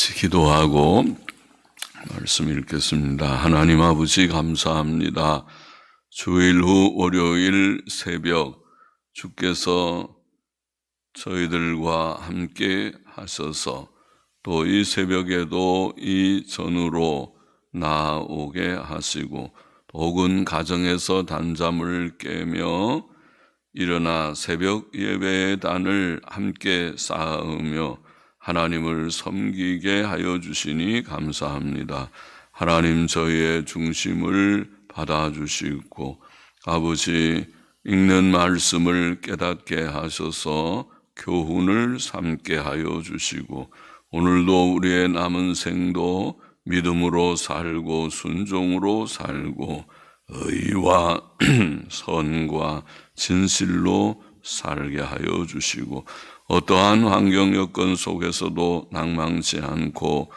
같이 기도하고 말씀 읽겠습니다. 하나님 아버지 감사합니다. 주일 후 월요일 새벽 주께서 저희들과 함께 하셔서 또 이 새벽에도 이 전으로 나오게 하시고 혹은 가정에서 단잠을 깨며 일어나 새벽 예배의 단을 함께 쌓으며 하나님을 섬기게 하여 주시니 감사합니다. 하나님 저희의 중심을 받아주시고 아버지 읽는 말씀을 깨닫게 하셔서 교훈을 삼게 하여 주시고 오늘도 우리의 남은 생도 믿음으로 살고 순종으로 살고 의와 선과 진실로 살게 하여 주시고 어떠한 환경 여건 속에서도 낭망치 않고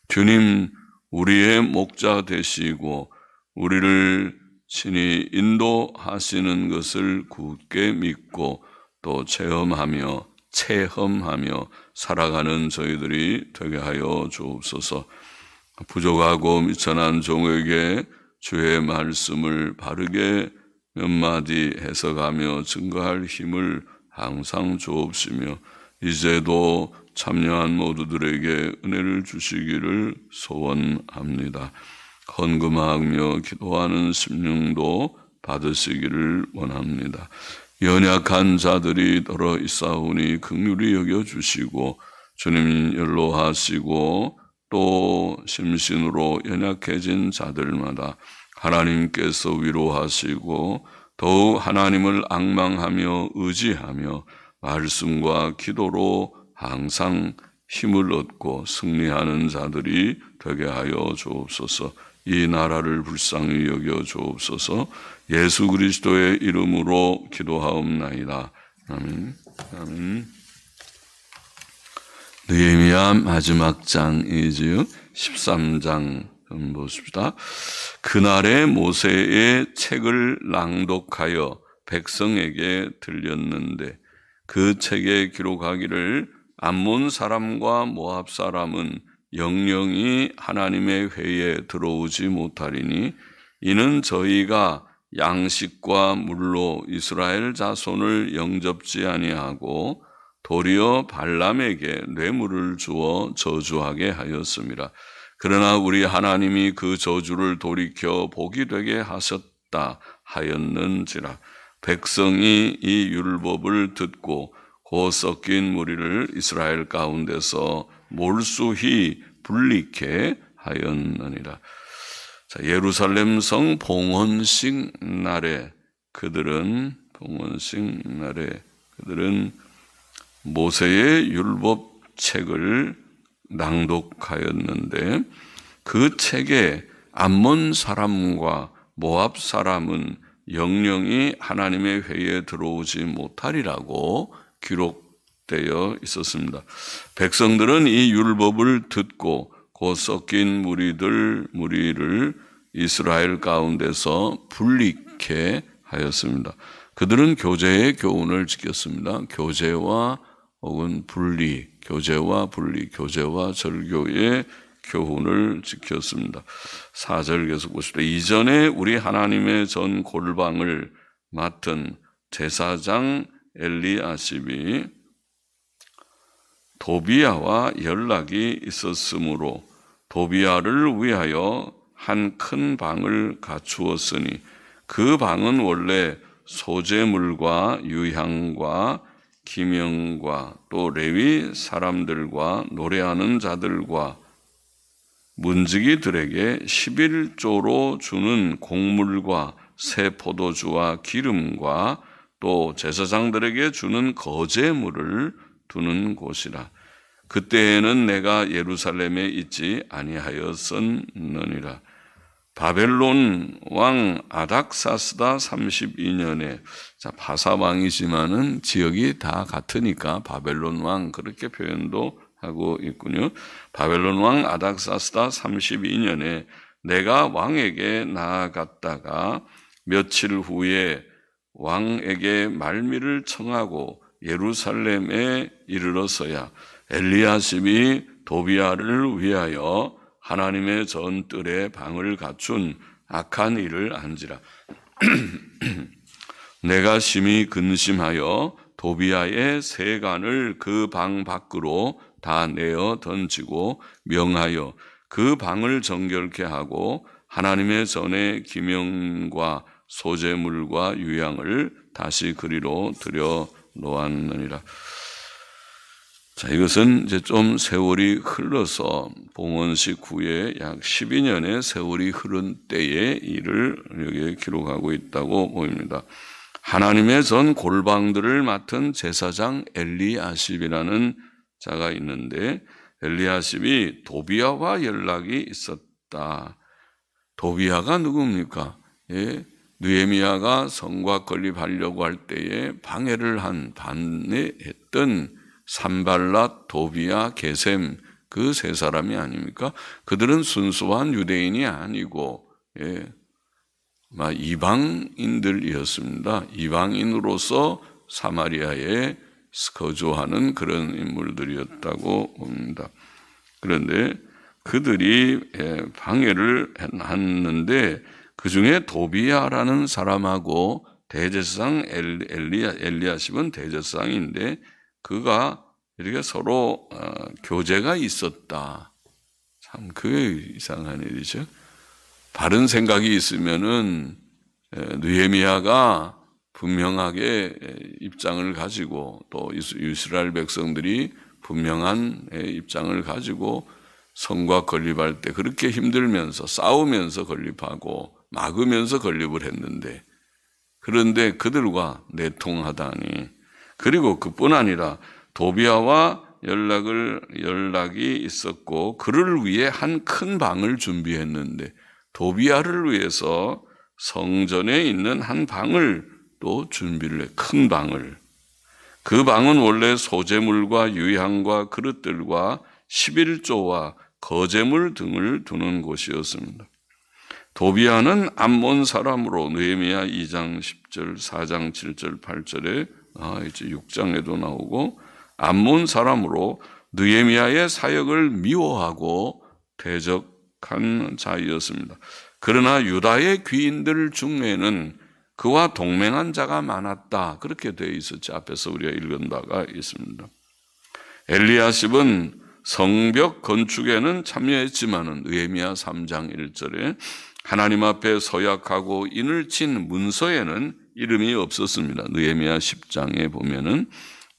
주님 우리의 목자 되시고 우리를 친히 인도하시는 것을 굳게 믿고 또 체험하며 살아가는 저희들이 되게 하여 주옵소서. 부족하고 미천한 종에게 주의 말씀을 바르게 몇 마디 해석하며 증거할 힘을 항상 주옵시며 이제도 참여한 모두들에게 은혜를 주시기를 소원합니다. 헌금하며 기도하는 심령도 받으시기를 원합니다. 연약한 자들이 더러 있사오니 긍휼히 여겨주시고 주님 연로하시고 또 심신으로 연약해진 자들마다 하나님께서 위로하시고 더욱 하나님을 앙망하며 의지하며 말씀과 기도로 항상 힘을 얻고 승리하는 자들이 되게 하여 주옵소서. 이 나라를 불쌍히 여겨 주옵소서. 예수 그리스도의 이름으로 기도하옵나이다. 아멘. 아멘. 느헤미야 마지막 장이지요. 13장 보십시다. 그날에 모세의 책을 낭독하여 백성에게 들렸는데 그 책에 기록하기를 암몬 사람과 모압 사람은 영영이 하나님의 회에 들어오지 못하리니 이는 저희가 양식과 물로 이스라엘 자손을 영접지 아니하고 도리어 발람에게 뇌물을 주어 저주하게 하였습니다. 그러나 우리 하나님이 그 저주를 돌이켜 복이 되게 하셨다 하였는지라. 백성이 이 율법을 듣고 곧 섞인 무리를 이스라엘 가운데서 몰수히 불리게 하였느니라. 자, 예루살렘 성 봉헌식 날에 그들은 모세의 율법 책을 낭독하였는데 그 책에 암몬 사람과 모압 사람은 영영이 하나님의 회에 들어오지 못하리라고 기록되어 있었습니다. 백성들은 이 율법을 듣고 곧 섞인 무리를 이스라엘 가운데서 불리게 하였습니다. 그들은 교제의 교훈을 지켰습니다. 교제와 절교의 교훈을 지켰습니다. 4절 계속 보십시오. 이전에 우리 하나님의 전 골방을 맡은 제사장 엘리아십이 도비야와 연락이 있었으므로 도비야를 위하여 한 큰 방을 갖추었으니 그 방은 원래 소재물과 유향과 기명과 또 레위 사람들과 노래하는 자들과 문지기들에게 11조로 주는 곡물과 새 포도주와 기름과 또 제사장들에게 주는 거제물을 두는 곳이라. 그때에는 내가 예루살렘에 있지 아니하였었느니라. 바벨론 왕 아닥사스다 32년에 바사왕이지만은 지역이 다 같으니까 바벨론 왕 그렇게 표현도 하고 있군요. 바벨론 왕 아닥사스다 32년에 내가 왕에게 나아갔다가 며칠 후에 왕에게 말미를 청하고 예루살렘에 이르러서야 엘리야십이 도비야를 위하여 하나님의 전뜰에 방을 갖춘 악한 일을 안지라. 내가 심히 근심하여 도비야의 세간을 그 방 밖으로 다 내어 던지고 명하여 그 방을 정결케 하고 하나님의 전에 기명과 소재물과 유향을 다시 그리로 들여 놓았느니라. 자, 이것은 이제 좀 세월이 흘러서 봉헌식 후에 약 12년의 세월이 흐른 때의 일을 여기에 기록하고 있다고 보입니다. 하나님의 전 골방들을 맡은 제사장 엘리야십이라는 자가 있는데, 엘리야십이 도비야와 연락이 있었다. 도비야가 누굽니까? 느헤미야가 성곽 건립하려고 할 때에 방해를 반대했던 산발랏, 도비야, 게셈, 그 세 사람이 아닙니까? 그들은 순수한 유대인이 아니고 이방인들이었습니다. 이방인으로서 사마리아에 거주하는 그런 인물들이었다고 봅니다. 그런데 그들이 방해를 했는데 그 중에 도비야라는 사람하고 대제사장 엘리야십은 대제사장인데 그가 이렇게 서로 교제가 있었다. 참 그게 이상한 일이죠. 다른 생각이 있으면은 느헤미야가 분명하게 입장을 가지고 또 이스라엘 백성들이 분명한 입장을 가지고 성곽 건립할 때 그렇게 힘들면서 싸우면서 건립하고 막으면서 건립을 했는데, 그런데 그들과 내통하다니, 그리고 그뿐 아니라 도비야와 연락이 있었고 그를 위해 한 큰 방을 준비했는데 도비야를 위해서 성전에 있는 한 방을 또 준비를 해, 큰 방을. 그 방은 원래 소재물과 유향과 그릇들과 11조와 거제물 등을 두는 곳이었습니다. 도비야는 암몬 사람으로 느헤미야 2장 10절, 4장 7절, 8절에 이제 6장에도 나오고 암몬 사람으로 느헤미야의 사역을 미워하고 대적한 자이었습니다. 그러나 유다의 귀인들 중에는 그와 동맹한 자가 많았다. 그렇게 되어 있었지. 앞에서 우리가 읽은 바가 있습니다. 엘리야십은 성벽 건축에는 참여했지만은 느헤미야 3장 1절에 하나님 앞에 서약하고 인을 친 문서에는 이름이 없었습니다. 느헤미야 10장에 보면은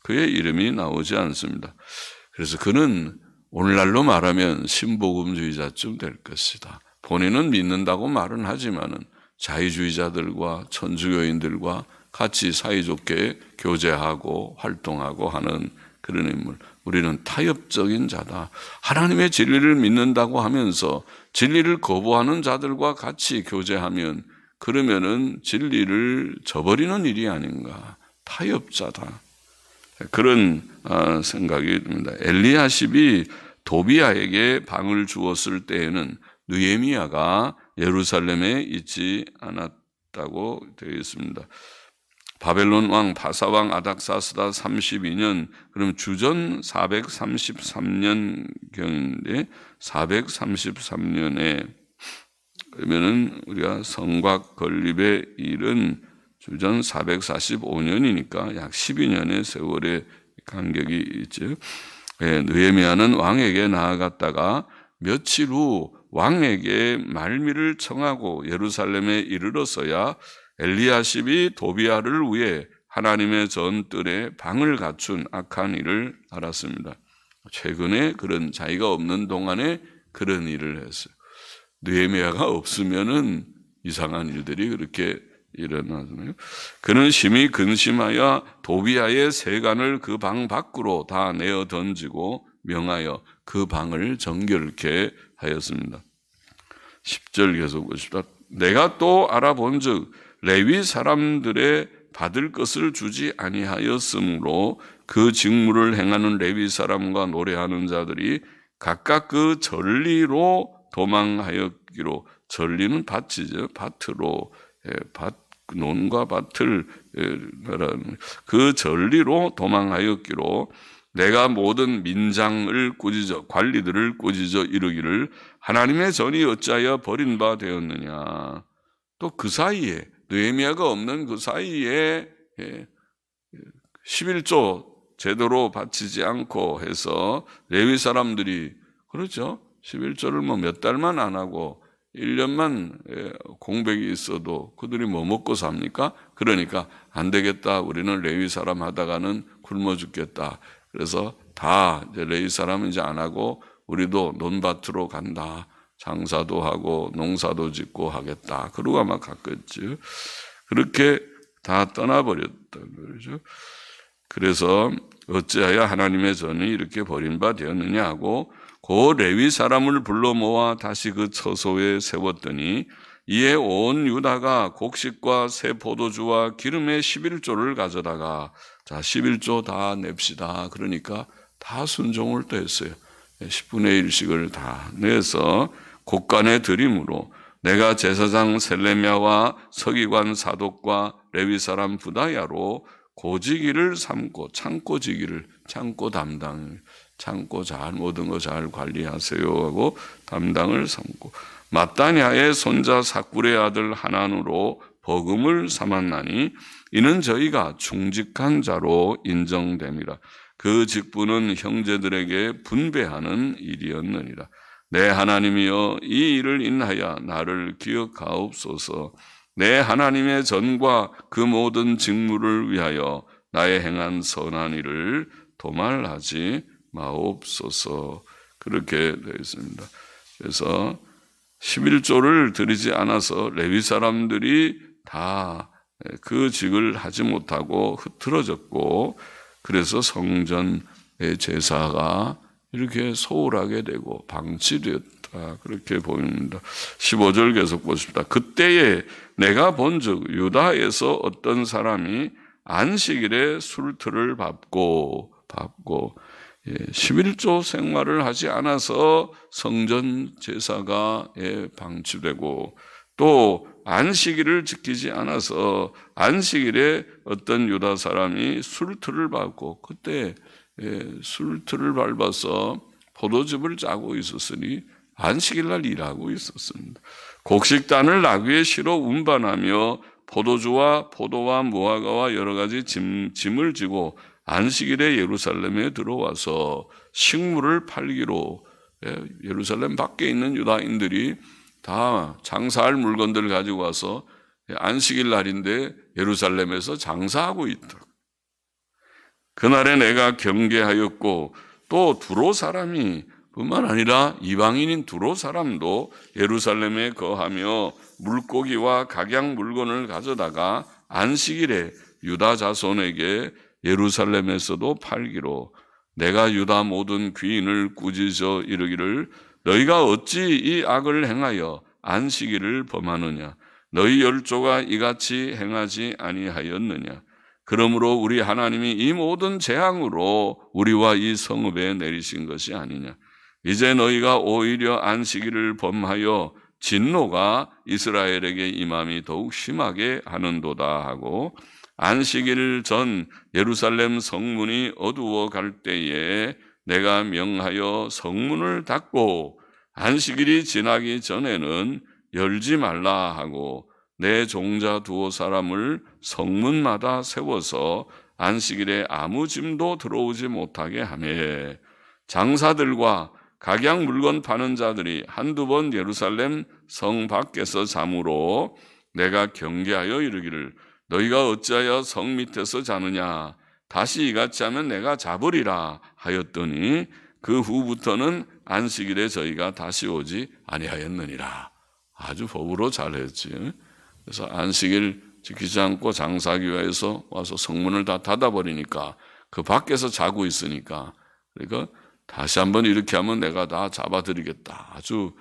그의 이름이 나오지 않습니다. 그래서 그는 오늘날로 말하면 신복음주의자쯤 될 것이다. 본인은 믿는다고 말은 하지만은 자유주의자들과 천주교인들과 같이 사이좋게 교제하고 활동하고 하는 그런 인물. 우리는 타협적인 자다. 하나님의 진리를 믿는다고 하면서 진리를 거부하는 자들과 같이 교제하면 그러면은 진리를 저버리는 일이 아닌가. 타협자다. 그런 생각이 듭니다. 엘리야십이 도비야에게 방을 주었을 때에는 느헤미야가 예루살렘에 있지 않았다고 되어 있습니다. 바벨론 왕 바사왕 아닥사스다 32년, 그럼 주전 433년경인데 433년에 그러면은 우리가 성곽 건립의 일은 주전 445년이니까 약 12년의 세월의 간격이 있죠. 느헤미야는 왕에게 나아갔다가 며칠 후 왕에게 말미를 청하고 예루살렘에 이르러서야 엘리야십이 도비야를 위해 하나님의 전뜰에 방을 갖춘 악한 일을 알았습니다. 최근에 그런 자기가 없는 동안에 그런 일을 했어요. 느헤미야가 없으면은 이상한 일들이 그렇게 일어나잖아요. 그는 심히 근심하여 도비야의 세간을 그 방 밖으로 다 내어 던지고 명하여 그 방을 정결케 하였습니다. 10절 계속 보십시다. 내가 또 알아본즉 레위 사람들의 받을 것을 주지 아니하였으므로 그 직무를 행하는 레위 사람과 노래하는 자들이 각각 그 전리로 도망하였기로, 전리는 밭이죠. 밭으로, 논과 밭을 그 전리로 도망하였기로 내가 모든 민장을 꾸짖어 관리들을 꾸짖어 이르기를 하나님의 전이 어찌하여 버린 바 되었느냐. 또 그 사이에 느헤미야가 없는 그 사이에 11조 제대로 바치지 않고 해서 레위 사람들이 그렇죠. 11조를 뭐 몇 달만 안 하고 1년만 공백이 있어도 그들이 뭐 먹고 삽니까? 그러니까 안 되겠다. 우리는 레위 사람 하다가는 굶어 죽겠다. 그래서 다 이제 레위 사람은 이제 안 하고 우리도 논밭으로 간다. 장사도 하고 농사도 짓고 하겠다. 그러고 아마 갔겠죠. 그렇게 다 떠나버렸다. 그러죠. 그래서 어찌하여 하나님의 전이 이렇게 버린 바 되었느냐 하고 그 레위 사람을 불러 모아 다시 그 처소에 세웠더니 이에 온 유다가 곡식과 새 포도주와 기름의 11조를 가져다가 자 11조 다 냅시다. 그러니까 다 순종을 또 했어요. 10분의 1씩을 다 내서 곡간에 드림으로 내가 제사장 셀레미야와 서기관 사독과 레위 사람 부다야로 고지기를 삼고 창고지기를 창고 담당 창고 잘 모든 거 잘 관리하세요 하고 담당을 삼고 마따냐의 손자 사꿀의 아들 하난으로 버금을 삼았나니 이는 저희가 충직한 자로 인정됨이라. 그 직분은 형제들에게 분배하는 일이었느니라. 내 하나님이여 이 일을 인하여 나를 기억하옵소서. 내 하나님의 전과 그 모든 직무를 위하여 나의 행한 선한 일을 도말하지 마옵소서. 그렇게 되어 있습니다. 그래서 11조를 드리지 않아서 레위 사람들이 다 그 직을 하지 못하고 흐트러졌고 그래서 성전의 제사가 이렇게 소홀하게 되고 방치되었다. 그렇게 보입니다. 15절 계속 보십시다. 그때에 내가 본즉 유다에서 어떤 사람이 안식일에 술틀을 밟고 11조 생활을 하지 않아서 성전 제사가 방치되고 또 안식일을 지키지 않아서 안식일에 어떤 유다 사람이 술틀을 밟고 그때 술틀을 밟아서 포도즙을 짜고 있었으니 안식일날 일하고 있었습니다. 곡식단을 나귀에 실어 운반하며 포도주와 포도와 무화과와 여러 가지 짐을 지고 안식일에 예루살렘에 들어와서 식물을 팔기로 예루살렘 밖에 있는 유다인들이 다 장사할 물건들을 가지고 와서 안식일 날인데 예루살렘에서 장사하고 있다. 그날에 내가 경계하였고 또 두로 사람이 뿐만 아니라 이방인인 두로 사람도 예루살렘에 거하며 물고기와 각양 물건을 가져다가 안식일에 유다 자손에게 예루살렘에서도 팔기로 내가 유다 모든 귀인을 꾸짖어 이르기를 너희가 어찌 이 악을 행하여 안식일을 범하느냐 너희 열조가 이같이 행하지 아니하였느냐 그러므로 우리 하나님이 이 모든 재앙으로 우리와 이 성읍에 내리신 것이 아니냐 이제 너희가 오히려 안식일을 범하여 진노가 이스라엘에게 임함이 더욱 심하게 하는도다 하고 안식일 전 예루살렘 성문이 어두워 갈 때에 내가 명하여 성문을 닫고 안식일이 지나기 전에는 열지 말라 하고 내 종자 두어 사람을 성문마다 세워서 안식일에 아무 짐도 들어오지 못하게 하며 장사들과 각양 물건 파는 자들이 한두 번 예루살렘 성 밖에서 잠으로 내가 경계하여 이르기를 너희가 어찌하여 성 밑에서 자느냐 다시 이같이 하면 내가 잡으리라 하였더니 그 후부터는 안식일에 저희가 다시 오지 아니하였느니라. 아주 법으로 잘했지. 그래서 안식일 지키지 않고 장사하기 위해서 와서 성문을 다 닫아버리니까 그 밖에서 자고 있으니까 그러니까 다시 한번 이렇게 하면 내가 다 잡아드리겠다. 아주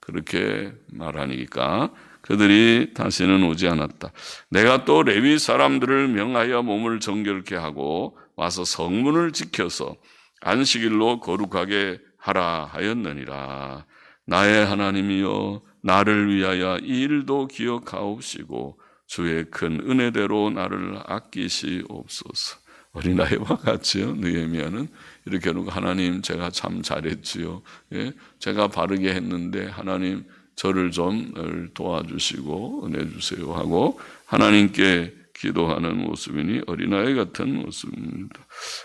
그렇게 말하니까 그들이 다시는 오지 않았다. 내가 또 레위 사람들을 명하여 몸을 정결케 하고 와서 성문을 지켜서 안식일로 거룩하게 하라 하였느니라. 나의 하나님이여 나를 위하여 이 일도 기억하옵시고 주의 큰 은혜대로 나를 아끼시옵소서. 어린아이와 같지요. 느헤미야는 이렇게 하는 거, 하나님 제가 참 잘했지요. 예? 제가 바르게 했는데 하나님 저를 좀 도와주시고 은혜 주세요 하고 하나님께 기도하는 모습이니 어린아이 같은 모습입니다.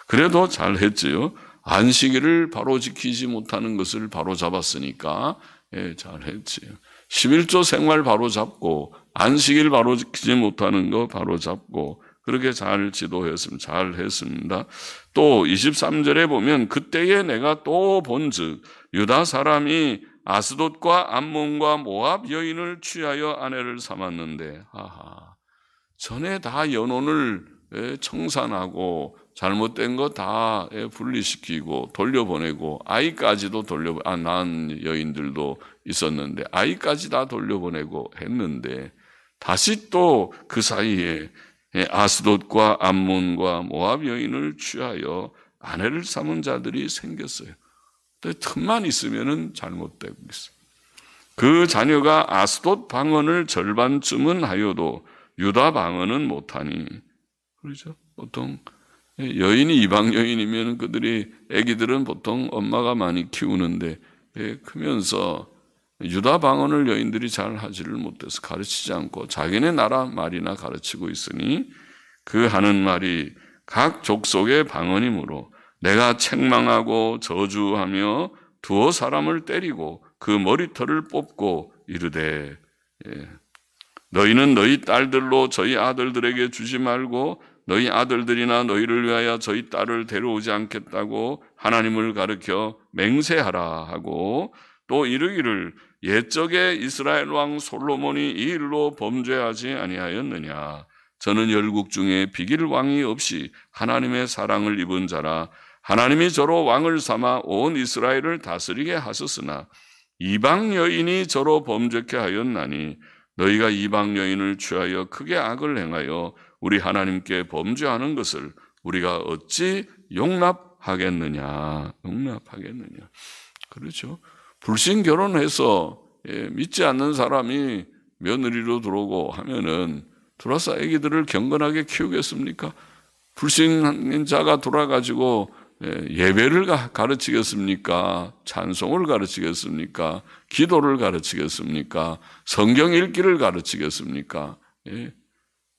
그래도 잘했지요. 안식일을 바로 지키지 못하는 것을 바로 잡았으니까 잘했지요. 11조 생활 바로 잡고 안식일 바로 지키지 못하는 거 바로 잡고 그렇게 잘 지도했습니다. 잘했습니다. 또 23절에 보면 그때에 내가 또 본즉 유다 사람이 아스돗과 암몬과 모압 여인을 취하여 아내를 삼았는데 전에 다 연혼을 청산하고 잘못된 거 다 분리시키고 돌려보내고 아이까지도 낳은 여인들도 있었는데 아이까지 다 돌려보내고 했는데 다시 또 그 사이에 아스돗과 암몬과 모압 여인을 취하여 아내를 삼은 자들이 생겼어요. 틈만 있으면은 잘못되고 있어요. 그 자녀가 아스돗 방언을 절반쯤은 하여도 유다 방언은 못하니, 그렇죠? 보통 여인이 이방 여인이면 그들이 아기들은 보통 엄마가 많이 키우는데 크면서 유다 방언을 여인들이 잘 하지를 못해서 가르치지 않고 자기네 나라 말이나 가르치고 있으니 그 하는 말이 각 족속의 방언이므로 내가 책망하고 저주하며 두어 사람을 때리고 그 머리털을 뽑고 이르되 너희는 너희 딸들로 저희 아들들에게 주지 말고 너희 아들들이나 너희를 위하여 저희 딸을 데려오지 않겠다고 하나님을 가르쳐 맹세하라 하고 또 이르기를 옛적에 이스라엘 왕 솔로몬이 이 일로 범죄하지 아니하였느냐. 저는 열국 중에 비길 왕이 없이 하나님의 사랑을 입은 자라 하나님이 저로 왕을 삼아 온 이스라엘을 다스리게 하셨으나 이방 여인이 저로 범죄케 하였나니 너희가 이방 여인을 취하여 크게 악을 행하여 우리 하나님께 범죄하는 것을 우리가 어찌 용납하겠느냐. 그렇죠. 불신 결혼해서 믿지 않는 사람이 며느리로 들어오고 하면은 들어와서 아기들을 경건하게 키우겠습니까? 불신자가 돌아가지고 예배를 가르치겠습니까? 찬송을 가르치겠습니까? 기도를 가르치겠습니까? 성경 읽기를 가르치겠습니까?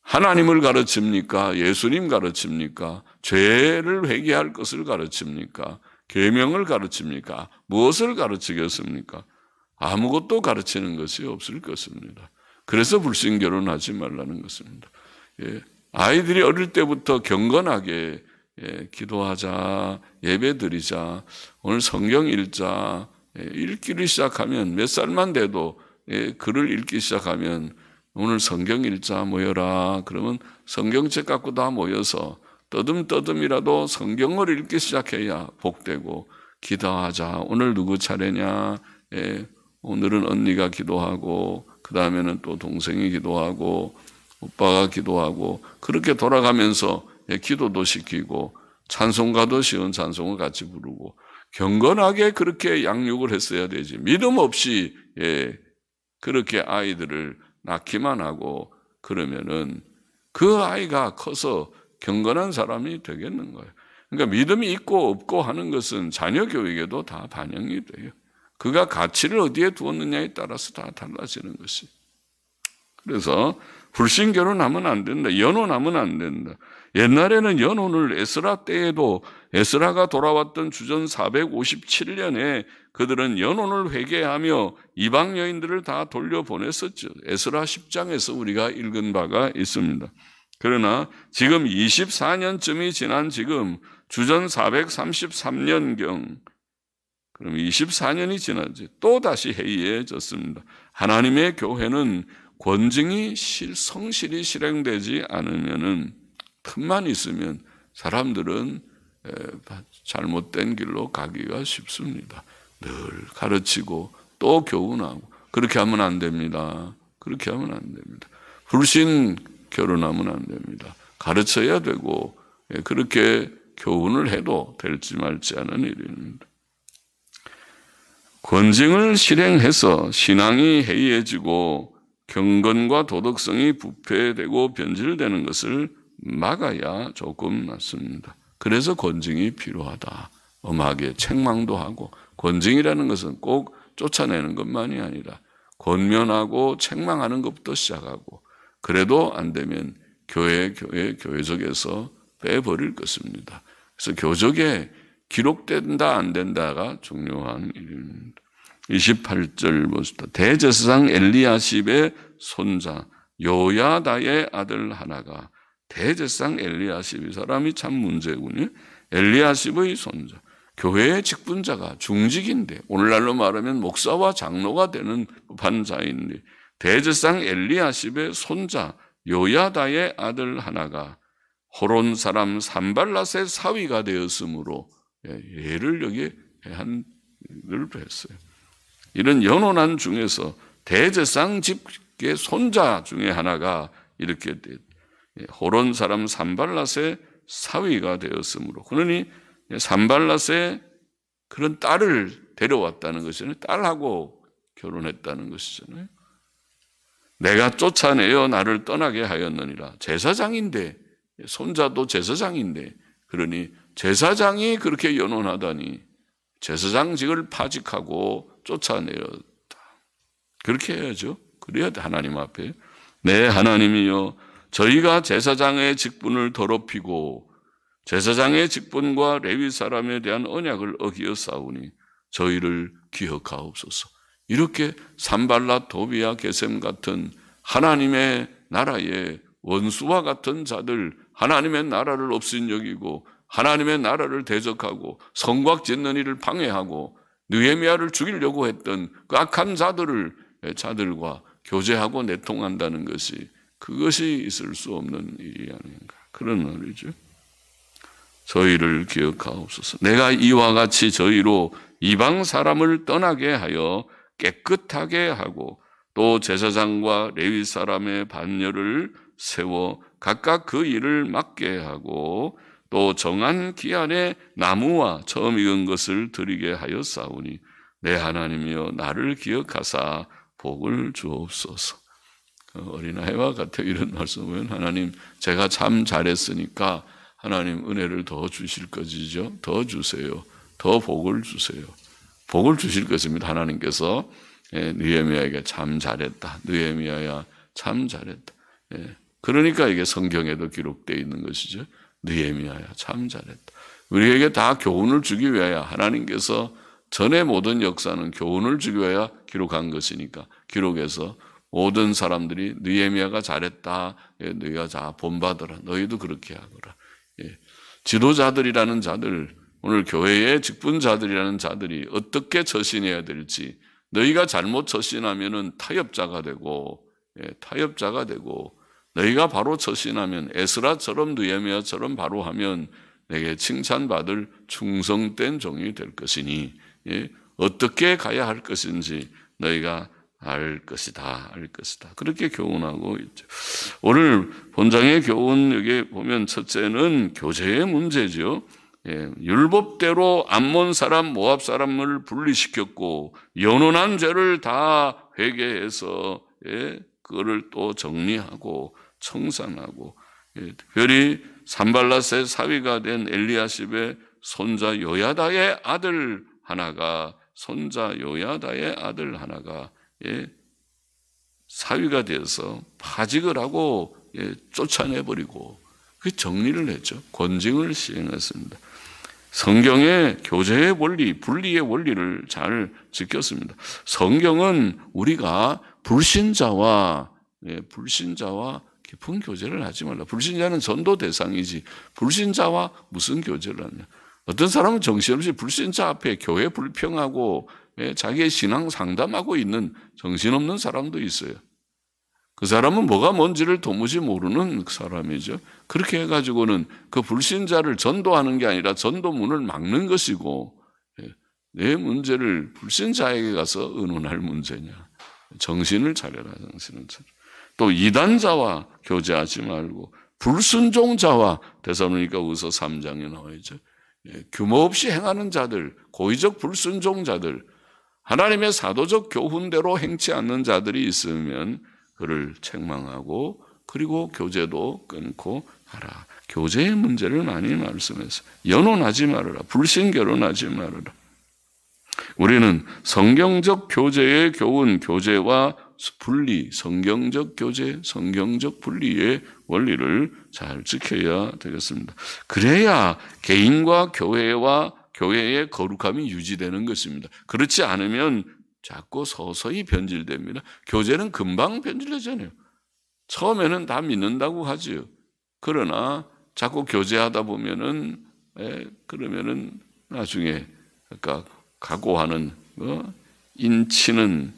하나님을 가르칩니까? 예수님 가르칩니까? 죄를 회개할 것을 가르칩니까? 계명을 가르칩니까? 무엇을 가르치겠습니까? 아무것도 가르치는 것이 없을 것입니다. 그래서 불신 결혼하지 말라는 것입니다. 아이들이 어릴 때부터 경건하게 기도하자, 예배드리자, 오늘 성경 읽자, 읽기를 시작하면 몇 살만 돼도 글을 읽기 시작하면 오늘 성경 읽자 모여라. 그러면 성경책 갖고 다 모여서 떠듬떠듬이라도 성경을 읽기 시작해야 복되고 기도하자. 오늘 누구 차례냐? 오늘은 언니가 기도하고 그 다음에는 또 동생이 기도하고 오빠가 기도하고 그렇게 돌아가면서 기도도 시키고 찬송가도 쉬운 찬송을 같이 부르고 경건하게 그렇게 양육을 했어야 되지. 믿음 없이 그렇게 아이들을 낳기만 하고 그러면은 그 아이가 커서 경건한 사람이 되겠는 거예요. 그러니까 믿음이 있고 없고 하는 것은 자녀 교육에도 다 반영이 돼요. 그가 가치를 어디에 두었느냐에 따라서 다 달라지는 것이. 그래서 불신 결혼하면 안 된다. 연혼하면 안 된다. 옛날에는 연혼을 에스라 때에도 에스라가 돌아왔던 주전 457년에 그들은 연혼을 회개하며 이방 여인들을 다 돌려보냈었죠. 에스라 10장에서 우리가 읽은 바가 있습니다. 그러나 지금 24년쯤이 지난 지금 주전 433년경 그럼 24년이 지나지 또 다시 해이해졌습니다. 하나님의 교회는 권징이 성실히 실행되지 않으면은 틈만 있으면 사람들은 잘못된 길로 가기가 쉽습니다. 늘 가르치고 또 교훈하고 그렇게 하면 안 됩니다. 그렇게 하면 안 됩니다. 불신 결혼하면 안 됩니다. 가르쳐야 되고 그렇게 교훈을 해도 될지 말지 않은 일입니다. 권징을 실행해서 신앙이 해이해지고 경건과 도덕성이 부패되고 변질되는 것을 막아야 조금 낫습니다. 그래서 권징이 필요하다. 엄하게 책망도 하고, 권징이라는 것은 꼭 쫓아내는 것만이 아니라 권면하고 책망하는 것부터 시작하고, 그래도 안 되면 교회적에서 빼버릴 것입니다. 그래서 교적에 기록된다 안 된다가 중요한 일입니다. 28절 보십시다. 대제사장 엘리야십의 손자 요야다의 아들 하나가, 대제사장 엘리야십, 이 사람이 참 문제군요. 엘리야십의 손자, 교회의 직분자가 중직인데, 오늘날로 말하면 목사와 장로가 되는 반자인데, 대제사장 엘리야십의 손자 요야다의 아들 하나가 호론 사람 산발랏의 사위가 되었으므로, 얘를 여기 해한을 했어요. 이런 연혼한 중에서 대제사장 집의 손자 중에 하나가 이렇게 호론 사람 산발랏의 사위가 되었으므로, 그러니 산발랏의 그런 딸을 데려왔다는 것이잖아요. 딸하고 결혼했다는 것이잖아요. 내가 쫓아내어 나를 떠나게 하였느니라. 제사장인데, 손자도 제사장인데, 그러니 제사장이 그렇게 연혼하다니 제사장직을 파직하고 쫓아내었다. 그렇게 해야죠. 그래야 하나님 앞에, 네 하나님이여, 저희가 제사장의 직분을 더럽히고 제사장의 직분과 레위 사람에 대한 언약을 어기었사오니 저희를 기억하옵소서. 이렇게 산발랏, 도비야, 게셈 같은 하나님의 나라의 원수와 같은 자들, 하나님의 나라를 업신여기고 하나님의 나라를 대적하고 성곽 짓는 일을 방해하고 느헤미야를 죽이려고 했던 그 악한 자들과 교제하고 내통한다는 것이, 그것이 있을 수 없는 일이 아닌가, 그런 말이죠. 저희를 기억하옵소서. 내가 이와 같이 저희로 이방 사람을 떠나게 하여 깨끗하게 하고, 또 제사장과 레위 사람의 반열을 세워 각각 그 일을 맡게 하고, 또 정한 기한에 나무와 처음 익은 것을 드리게 하였사오니 내 하나님이여, 나를 기억하사 복을 주옵소서. 어린아이와 같아 이런 말씀을, 하나님 제가 참 잘했으니까 하나님 은혜를 더 주실 것이죠. 더 주세요. 더 복을 주세요. 복을 주실 것입니다. 하나님께서 느헤미야에게 참 잘했다. 느헤미야야 참 잘했다. 그러니까 이게 성경에도 기록되어 있는 것이죠. 느헤미야야 참 잘했다. 우리에게 다 교훈을 주기 위하여, 하나님께서 전의 모든 역사는 교훈을 주기 위하여 기록한 것이니까, 기록해서 모든 사람들이 느헤미야가 잘했다, 너희가 자 본받아라, 너희도 그렇게 하거라. 지도자들이라는 자들, 오늘 교회의 직분자들이라는 자들이 어떻게 처신해야 될지, 너희가 잘못 처신하면은 타협자가 되고, 너희가 바로 처신하면, 에스라처럼 느헤미야처럼 바로 하면 내게 칭찬받을 충성된 종이 될 것이니, 어떻게 가야 할 것인지 너희가 알 것이다. 그렇게 교훈하고 있죠. 오늘 본장의 교훈, 여기 보면 첫째는 교제의 문제죠. 율법대로 암몬 사람, 모압 사람을 분리시켰고, 연혼한 죄를 다 회개해서 그거를 또 정리하고 청산하고, 특별히 산발랏의 사위가 된 엘리야십의 손자 요야다의 아들 하나가, 사위가 되어서 파직을 하고 쫓아내버리고 그 정리를 했죠. 권징을 시행했습니다. 성경의 교제의 원리, 분리의 원리를 잘 지켰습니다. 성경은 우리가 불신자와 깊은 교제를 하지 말라. 불신자는 전도 대상이지, 불신자와 무슨 교제를 하냐. 어떤 사람은 정신없이 불신자 앞에 교회 불평하고 자기의 신앙 상담하고 있는 정신없는 사람도 있어요. 그 사람은 뭐가 뭔지를 도무지 모르는 사람이죠. 그렇게 해가지고는 그 불신자를 전도하는 게 아니라 전도문을 막는 것이고, 내 문제를 불신자에게 가서 의논할 문제냐. 정신을 차려라, 정신을 차려. 또 이단자와 교제하지 말고 불순종자와, 데살로니가후서 3장에 나와 있죠. 규모 없이 행하는 자들, 고의적 불순종자들, 하나님의 사도적 교훈대로 행치 않는 자들이 있으면 그를 책망하고 그리고 교제도 끊고 하라. 교제의 문제를 많이 말씀해서 연혼하지 말아라. 불신 결혼하지 말아라. 우리는 성경적 교제의 교훈, 교제와 분리, 성경적 교제, 성경적 분리의 원리를 잘 지켜야 되겠습니다. 그래야 개인과 교회와 교회의 거룩함이 유지되는 것입니다. 그렇지 않으면 자꾸 서서히 변질됩니다. 교제는 금방 변질되잖아요. 처음에는 다 믿는다고 하지요. 그러나 자꾸 교제하다 보면은 그러면은 나중에 아까 각오하는 인치는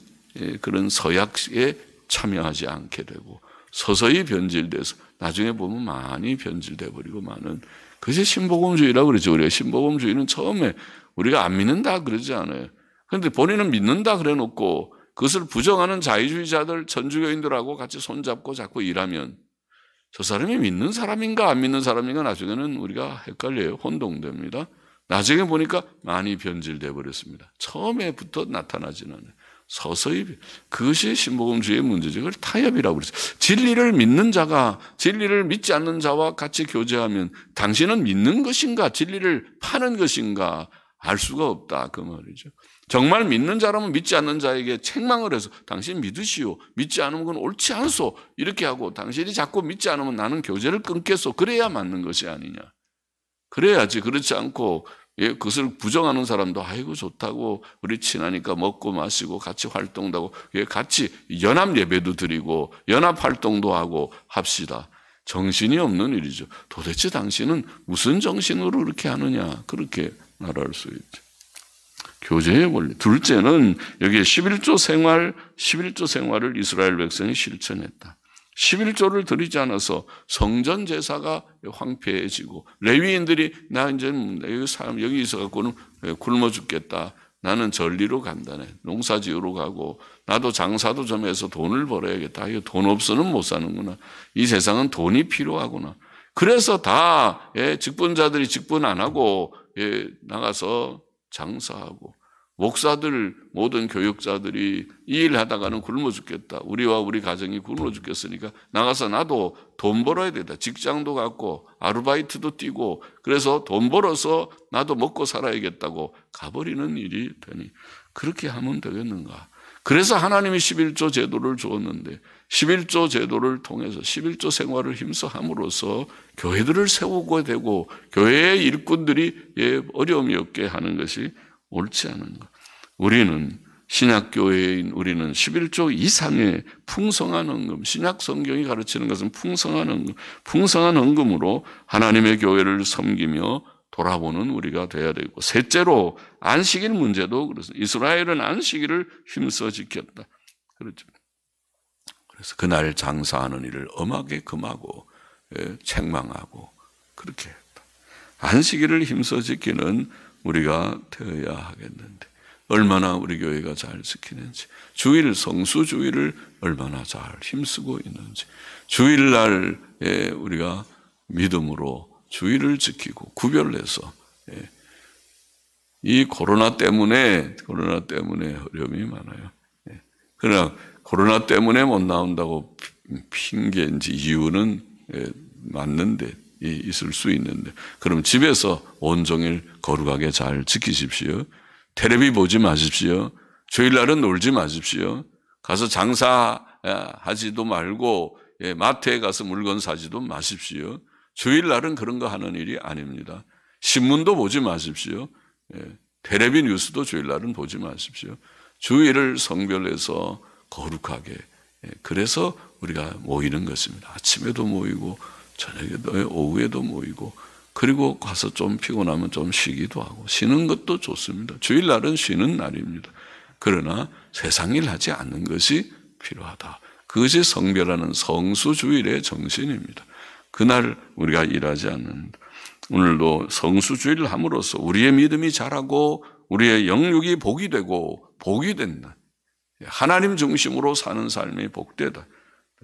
그런 서약에 참여하지 않게 되고 서서히 변질돼서 나중에 보면 많이 변질돼 버리고 많은 그것이 신복음주의라고 그러죠. 우리가 신복음주의는 처음에 우리가 안 믿는다 그러지 않아요. 그런데 본인은 믿는다 그래 놓고 그것을 부정하는 자유주의자들, 천주교인들하고 같이 손잡고 자꾸 일하면 저 사람이 믿는 사람인가 안 믿는 사람인가 나중에는 우리가 헷갈려요. 혼동됩니다. 나중에 보니까 많이 변질돼 버렸습니다. 처음에부터 나타나지는 않아요. 서서히. 그것이 신복음주의의 문제죠. 그걸 타협이라고 그러죠. 진리를 믿는 자가 진리를 믿지 않는 자와 같이 교제하면 당신은 믿는 것인가 진리를 파는 것인가 알 수가 없다 그 말이죠. 정말 믿는 자라면 믿지 않는 자에게 책망을 해서 당신 믿으시오. 믿지 않으면 그건 옳지 않소. 이렇게 하고 당신이 자꾸 믿지 않으면 나는 교제를 끊겠소. 그래야 맞는 것이 아니냐. 그래야지. 그렇지 않고 그것을 부정하는 사람도 아이고 좋다고 우리 친하니까 먹고 마시고 같이 활동도 하고 같이 연합 예배도 드리고 연합 활동도 하고 합시다. 정신이 없는 일이죠. 도대체 당신은 무슨 정신으로 그렇게 하느냐. 그렇게 말할 수 있죠. 교제의 원리. 둘째는 여기에 11조 생활을 이스라엘 백성이 실천했다. 11조를 드리지 않아서 성전 제사가 황폐해지고 레위인들이 나 이제 여기 있어갖고는 굶어 죽겠다. 나는 전리로 간다네. 농사지으러 가고 나도 장사도 좀 해서 돈을 벌어야겠다. 이거 돈 없어는 못 사는구나. 이 세상은 돈이 필요하구나. 그래서 다 직분자들이 직분 안 하고 나가서 장사하고 목사들 모든 교육자들이 이 일 하다가는 굶어 죽겠다. 우리와 우리 가정이 굶어 죽겠으니까 나가서 나도 돈 벌어야 된다. 직장도 갖고 아르바이트도 뛰고 그래서 돈 벌어서 나도 먹고 살아야겠다고 가버리는 일이 되니 그렇게 하면 되겠는가. 그래서 하나님이 11조 제도를 주었는데 11조 제도를 통해서 11조 생활을 힘써 함으로써 교회들을 세우고 되고 교회의 일꾼들이 어려움이 없게 하는 것이 옳지 않은가. 우리는 신약교회인 우리는 11조 이상의 풍성한 헌금, 신약 성경이 가르치는 것은 풍성한 헌금으로 하나님의 교회를 섬기며 돌아보는 우리가 돼야 되고 셋째로 안식일 문제도 그렇습니다. 이스라엘은 안식일을 힘써 지켰다. 그렇죠. 그래서 그날 장사하는 일을 엄하게 금하고 책망하고 그렇게 했다. 안식일을 힘써 지키는 우리가 되어야 하겠는데 얼마나 우리 교회가 잘 지키는지 주일 성수주일을 얼마나 잘 힘쓰고 있는지 주일날에 우리가 믿음으로 주일을 지키고 구별해서 이 코로나 때문에 어려움이 많아요. 그러나 코로나 때문에 못 나온다고 핑계인지 이유는 맞는데 있을 수 있는데 그럼 집에서 온종일 거룩하게 잘 지키십시오. 텔레비 보지 마십시오. 주일날은 놀지 마십시오. 가서 장사하지도 말고 마트에 가서 물건 사지도 마십시오. 주일날은 그런 거 하는 일이 아닙니다. 신문도 보지 마십시오. 텔레비 뉴스도 주일날은 보지 마십시오. 주일을 성별해서 거룩하게 그래서 우리가 모이는 것입니다. 아침에도 모이고 저녁에도 오후에도 모이고 그리고 가서 좀 피곤하면 좀 쉬기도 하고 쉬는 것도 좋습니다. 주일날은 쉬는 날입니다. 그러나 세상 일 하지 않는 것이 필요하다. 그것이 성별하는 성수주일의 정신입니다. 그날 우리가 일하지 않는다. 오늘도 성수주일을 함으로써 우리의 믿음이 자라고 우리의 영육이 복이 되고 복이 된다. 하나님 중심으로 사는 삶이 복되다.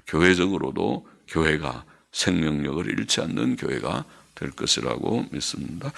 교회적으로도 교회가 생명력을 잃지 않는 교회가 될 것이라고 믿습니다.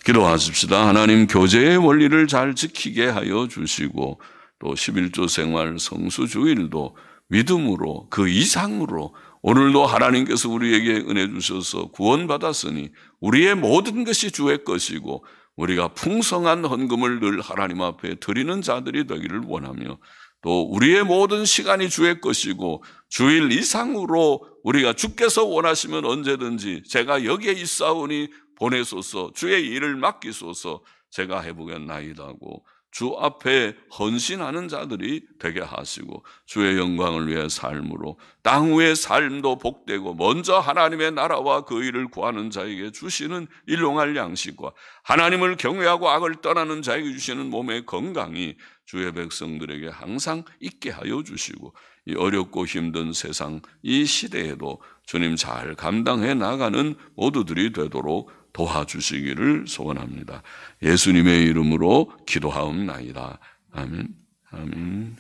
기도하십시다. 하나님 교제의 원리를 잘 지키게 하여 주시고 또 11조 생활 성수주일도 믿음으로 그 이상으로 오늘도 하나님께서 우리에게 은혜 주셔서 구원받았으니 우리의 모든 것이 주의 것이고 우리가 풍성한 헌금을 늘 하나님 앞에 드리는 자들이 되기를 원하며, 또 우리의 모든 시간이 주의 것이고 주일 이상으로 우리가 주께서 원하시면 언제든지 제가 여기에 있사오니 보내소서, 주의 일을 맡기소서, 제가 해보겠나이다고 주 앞에 헌신하는 자들이 되게 하시고, 주의 영광을 위해 삶으로 땅 위의 삶도 복되고 먼저 하나님의 나라와 그 일을 구하는 자에게 주시는 일용할 양식과 하나님을 경외하고 악을 떠나는 자에게 주시는 몸의 건강이 주의 백성들에게 항상 있게 하여 주시고, 이 어렵고 힘든 세상 이 시대에도 주님 잘 감당해 나가는 모두들이 되도록 도와주시기를 소원합니다. 예수님의 이름으로 기도하옵나이다. 아멘. 아멘.